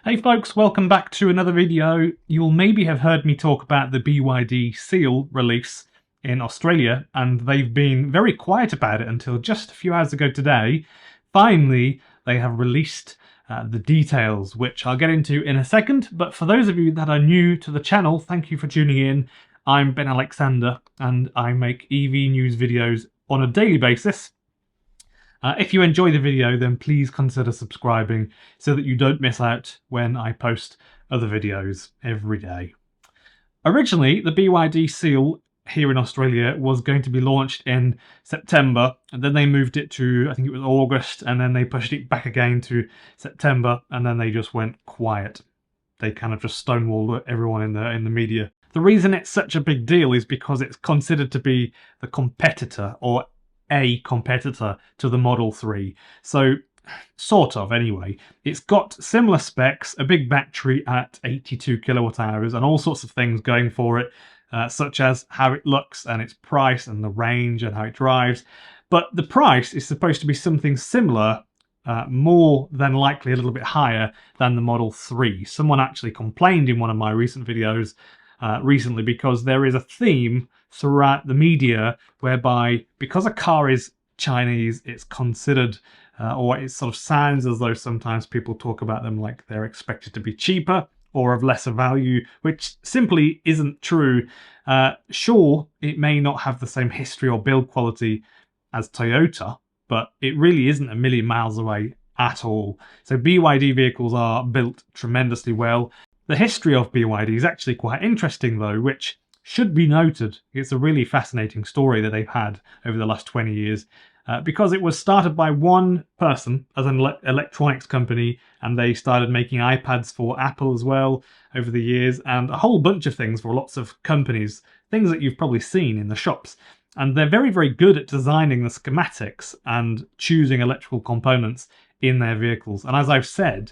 Hey folks, welcome back to another video. You'll maybe have heard me talk about the BYD Seal release in Australia, and they've been very quiet about it until just a few hours ago today. Finally, they have released the details, which I'll get into in a second. But for those of you that are new to the channel, thank you for tuning in. I'm Ben Alexander, and I make EV news videos on a daily basis. If you enjoy the video, then please consider subscribing so that you don't miss out when I post other videos every day. Originally, the BYD Seal here in Australia was going to be launched in September, and then they moved it to, I think it was August, and then they pushed it back again to September, and then they just went quiet. They kind of just stonewalled everyone in the media. The reason it's such a big deal is because it's considered to be the competitor, or a competitor to the Model 3. So, sort of anyway. It's got similar specs, a big battery at 82 kilowatt hours, and all sorts of things going for it, such as how it looks and its price and the range and how it drives. But the price is supposed to be something similar, more than likely a little bit higher than the Model 3. Someone actually complained in one of my recent videos recently because there is a theme throughout the media whereby, because a car is Chinese, it's considered, or it sort of sounds as though sometimes people talk about them like they're expected to be cheaper or of lesser value, which simply isn't true. Sure, it may not have the same history or build quality as Toyota, but it really isn't a million miles away at all. So BYD vehicles are built tremendously well. The history of BYD is actually quite interesting though, which should be noted. It's a really fascinating story that they've had over the last 20 years because it was started by one person as an electronics company, and they started making iPads for Apple as well over the years, and a whole bunch of things for lots of companies, things that you've probably seen in the shops. And they're very, very good at designing the schematics and choosing electrical components in their vehicles. And as I've said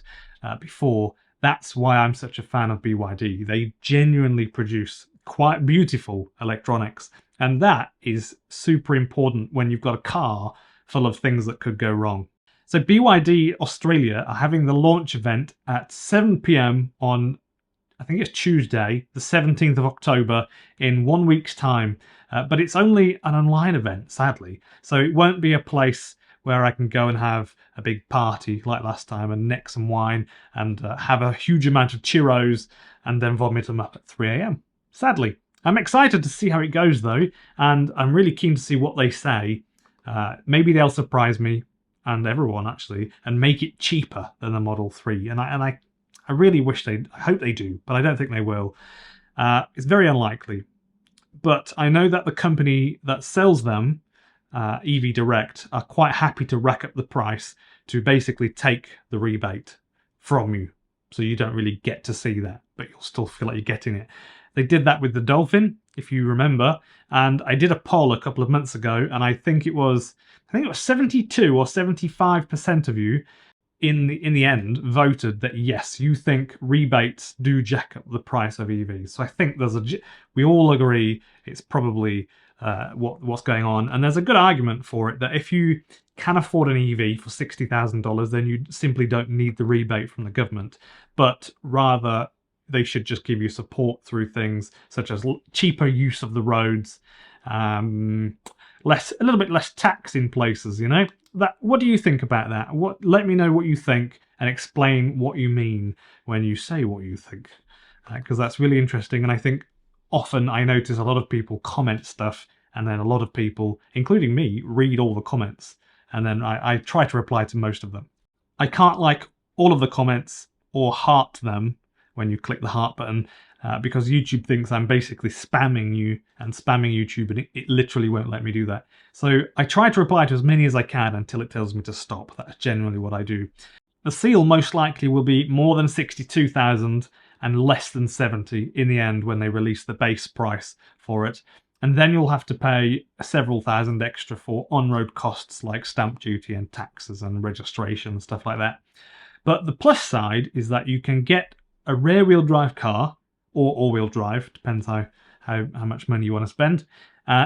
before, that's why I'm such a fan of BYD. They genuinely produce quite beautiful electronics, and that is super important when you've got a car full of things that could go wrong. So BYD Australia are having the launch event at 7 p.m. on, I think it's Tuesday, the 17th of October, in 1 week's time. But it's only an online event, sadly. So it won't be a place where I can go and have a big party like last time and neck some wine and have a huge amount of churros and then vomit them up at 3 a.m. Sadly. I'm excited to see how it goes though, and I'm really keen to see what they say. Maybe they'll surprise me, and everyone actually, and make it cheaper than the Model 3. And I really wish I hope they do, but I don't think they will. It's very unlikely. But I know that the company that sells them, EV Direct, are quite happy to rack up the price to basically take the rebate from you. So you don't really get to see that, but you'll still feel like you're getting it. They did that with the Dolphin, if you remember, and I did a poll a couple of months ago, and I think it was 72 or 75% of you in the end voted that yes, you think rebates do jack up the price of EVs. So I think we all agree it's probably what's going on, and there's a good argument for it that if you can afford an EV for $60,000, then you simply don't need the rebate from the government, but rather they should just give you support through things such as cheaper use of the roads, a little bit less tax in places, you know. What do you think about that? Let me know what you think and explain what you mean when you say what you think, because that's really interesting. And I think often I notice a lot of people comment stuff, and then a lot of people, including me, read all the comments, and then I try to reply to most of them. I can't like all of the comments or heart them when you click the heart button, because YouTube thinks I'm basically spamming you and spamming YouTube, and it literally won't let me do that. So I try to reply to as many as I can until it tells me to stop. That's generally what I do. The Seal most likely will be more than 62,000 and less than 70 in the end when they release the base price for it. And then you'll have to pay several thousand extra for on-road costs like stamp duty and taxes and registration and stuff like that. But the plus side is that you can get a rear-wheel drive car, or all-wheel drive, depends how much money you want to spend.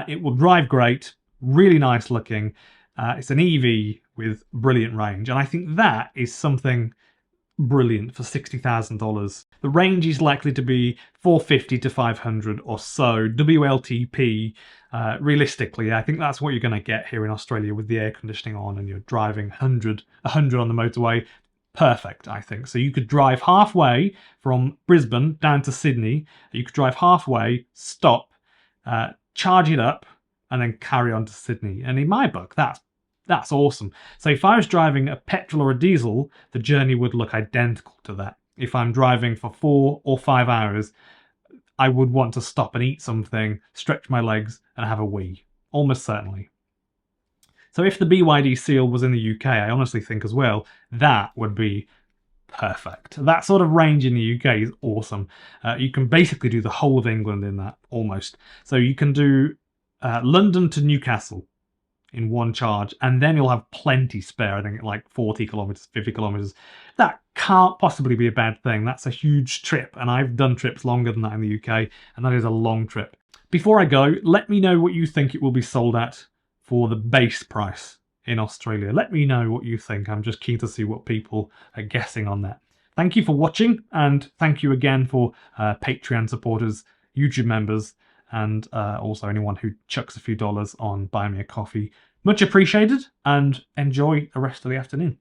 It will drive great, really nice looking. It's an EV with brilliant range, and I think that is something brilliant for $60,000. The range is likely to be 450 to 500 or so. WLTP, realistically, I think that's what you're going to get here in Australia with the air conditioning on and you're driving 100 on the motorway. Perfect, I think. So you could drive halfway from Brisbane down to Sydney. You could drive halfway, stop, charge it up, and then carry on to Sydney. And in my book, that's awesome. So if I was driving a petrol or a diesel, the journey would look identical to that. If I'm driving for 4 or 5 hours, I would want to stop and eat something, stretch my legs, and have a wee. Almost certainly. So if the BYD Seal was in the UK, I honestly think as well, that would be perfect. That sort of range in the UK is awesome. You can basically do the whole of England in that, almost. So you can do London to Newcastle in one charge, and then you'll have plenty spare. I think like 40 kilometers, 50 kilometers. That can't possibly be a bad thing. That's a huge trip, and I've done trips longer than that in the UK, and that is a long trip. Before I go, let me know what you think it will be sold at for the base price in Australia. Let me know what you think. I'm just keen to see what people are guessing on that. Thank you for watching, and thank you again for Patreon supporters, YouTube members, and also anyone who chucks a few dollars on Buy Me a Coffee. Much appreciated, and enjoy the rest of the afternoon.